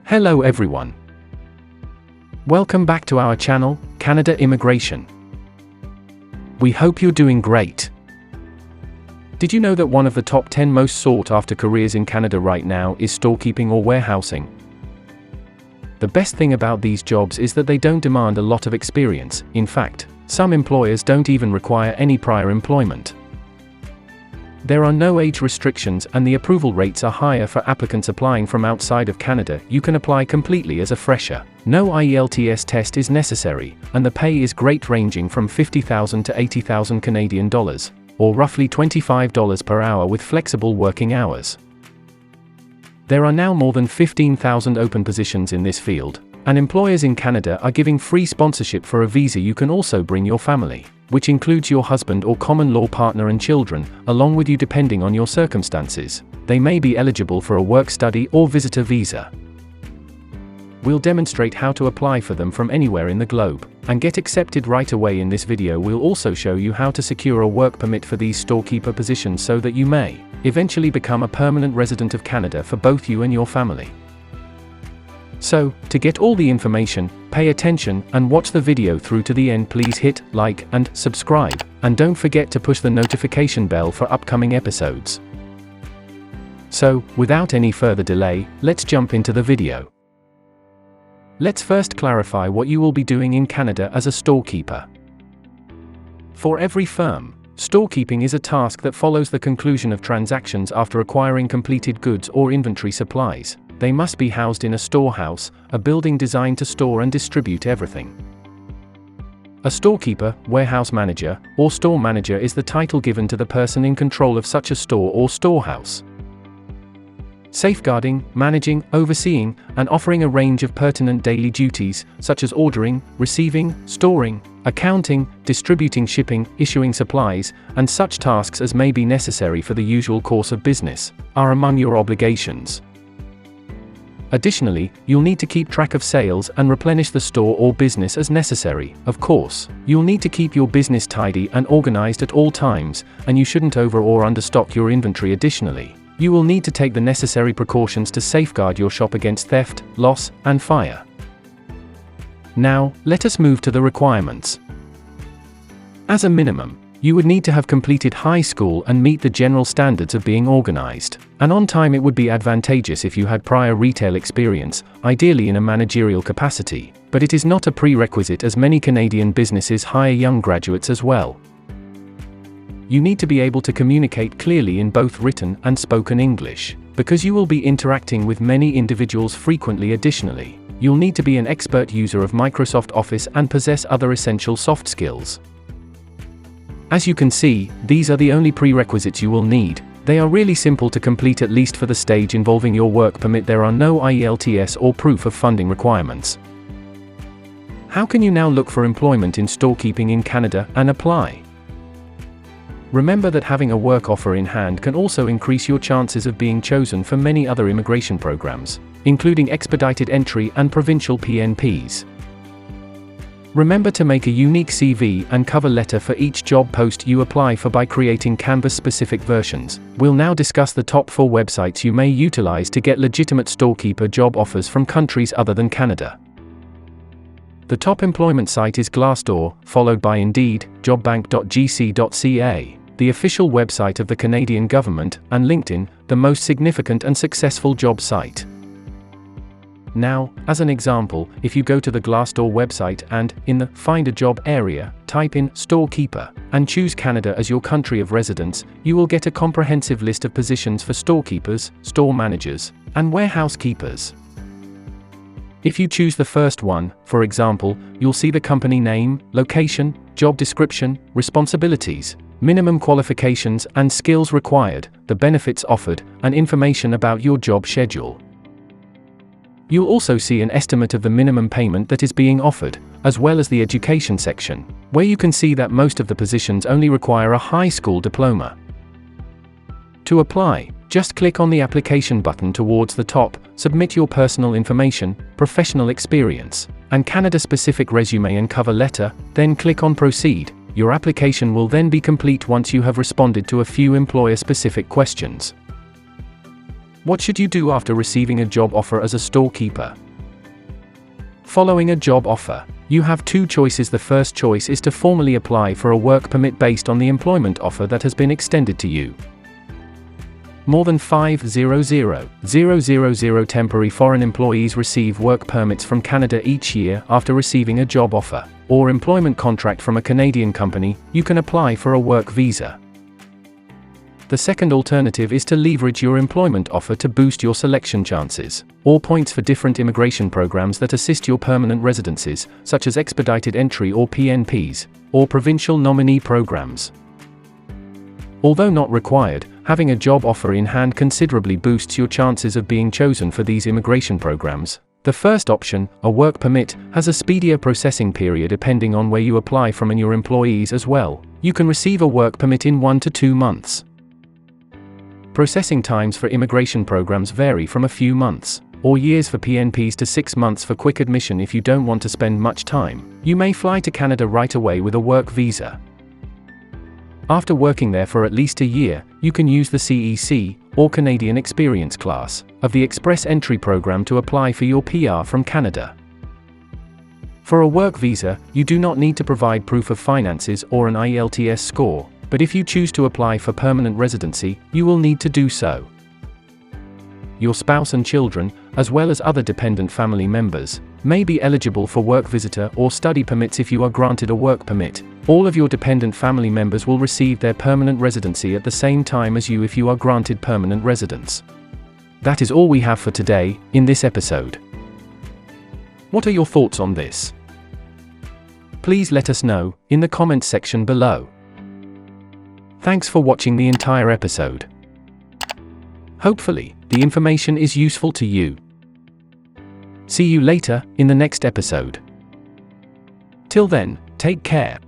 Hello everyone. Welcome back to our channel, Canada Immigration. We hope you're doing great. Did you know that one of the top 10 most sought after careers in Canada right now is storekeeping or warehousing? The best thing about these jobs is that they don't demand a lot of experience. In fact, some employers don't even require any prior employment. There are no age restrictions and the approval rates are higher for applicants applying from outside of Canada. You can apply completely as a fresher. No IELTS test is necessary, and the pay is great, ranging from $50,000 to $80,000 Canadian dollars, or roughly $25 per hour with flexible working hours. There are now more than 15,000 open positions in this field, and employers in Canada are giving free sponsorship for a visa. You can also bring your family, which includes your husband or common law partner and children, along with you depending on your circumstances. They may be eligible for a work-study or visitor visa. We'll demonstrate how to apply for them from anywhere in the globe, and get accepted right away. In this video we'll also show you how to secure a work permit for these storekeeper positions so that you may eventually become a permanent resident of Canada for both you and your family. So, to get all the information, pay attention and watch the video through to the end. Please hit like and subscribe, and don't forget to push the notification bell for upcoming episodes. So, without any further delay, let's jump into the video. Let's first clarify what you will be doing in Canada as a storekeeper. For every firm, storekeeping is a task that follows the conclusion of transactions after acquiring completed goods or inventory supplies. They must be housed in a storehouse, a building designed to store and distribute everything. A storekeeper, warehouse manager, or store manager is the title given to the person in control of such a store or storehouse. Safeguarding, managing, overseeing, and offering a range of pertinent daily duties, such as ordering, receiving, storing, accounting, distributing, shipping, issuing supplies, and such tasks as may be necessary for the usual course of business, are among your obligations. Additionally, you'll need to keep track of sales and replenish the store or business as necessary. Of course, you'll need to keep your business tidy and organized at all times, and you shouldn't over or understock your inventory. Additionally, you will need to take the necessary precautions to safeguard your shop against theft, loss, and fire. Now, let us move to the requirements. As a minimum, you would need to have completed high school and meet the general standards of being organized and on time. It would be advantageous if you had prior retail experience, ideally in a managerial capacity, but it is not a prerequisite as many Canadian businesses hire young graduates as well. You need to be able to communicate clearly in both written and spoken English, because you will be interacting with many individuals frequently. Additionally, you'll need to be an expert user of Microsoft Office and possess other essential soft skills. As you can see, these are the only prerequisites you will need. They are really simple to complete, at least for the stage involving your work permit. There are no IELTS or proof of funding requirements. How can you now look for employment in storekeeping in Canada and apply? Remember that having a work offer in hand can also increase your chances of being chosen for many other immigration programs, including expedited entry and provincial PNPs. Remember to make a unique CV and cover letter for each job post you apply for by creating Canvas-specific versions. We'll now discuss the top 4 websites you may utilize to get legitimate storekeeper job offers from countries other than Canada. The top employment site is Glassdoor, followed by Indeed, jobbank.gc.ca, the official website of the Canadian government, and LinkedIn, the most significant and successful job site. Now, as an example, if you go to the Glassdoor website and, in the Find a Job area, type in storekeeper, and choose Canada as your country of residence, you will get a comprehensive list of positions for storekeepers, store managers, and warehouse keepers. If you choose the first one, for example, you'll see the company name, location, job description, responsibilities, minimum qualifications and skills required, the benefits offered, and information about your job schedule. You'll also see an estimate of the minimum payment that is being offered, as well as the education section, where you can see that most of the positions only require a high school diploma. To apply, just click on the application button towards the top, submit your personal information, professional experience, and Canada-specific resume and cover letter, then click on Proceed. Your application will then be complete once you have responded to a few employer-specific questions. What should you do after receiving a job offer as a storekeeper? Following a job offer, you have two choices. The first choice is to formally apply for a work permit based on the employment offer that has been extended to you. More than 500,000 temporary foreign employees receive work permits from Canada each year after receiving a job offer or employment contract from a Canadian company. You can apply for a work visa. The second alternative is to leverage your employment offer to boost your selection chances, or points for different immigration programs that assist your permanent residencies, such as expedited entry or PNPs, or provincial nominee programs. Although not required, having a job offer in hand considerably boosts your chances of being chosen for these immigration programs. The first option, a work permit, has a speedier processing period depending on where you apply from and your employees as well. You can receive a work permit in 1 to 2 months. Processing times for immigration programs vary from a few months or years for PNPs to 6 months for quick admission. If you don't want to spend much time, you may fly to Canada right away with a work visa. After working there for at least a year, you can use the CEC, or Canadian Experience class, of the Express Entry program to apply for your PR from Canada. For a work visa, you do not need to provide proof of finances or an IELTS score, but if you choose to apply for permanent residency, you will need to do so. Your spouse and children, as well as other dependent family members, may be eligible for work visitor or study permits. If you are granted a work permit, all of your dependent family members will receive their permanent residency at the same time as you if you are granted permanent residence. That is all we have for today, in this episode. What are your thoughts on this? Please let us know, in the comments section below. Thanks for watching the entire episode. Hopefully, the information is useful to you. See you later, in the next episode. Till then, take care.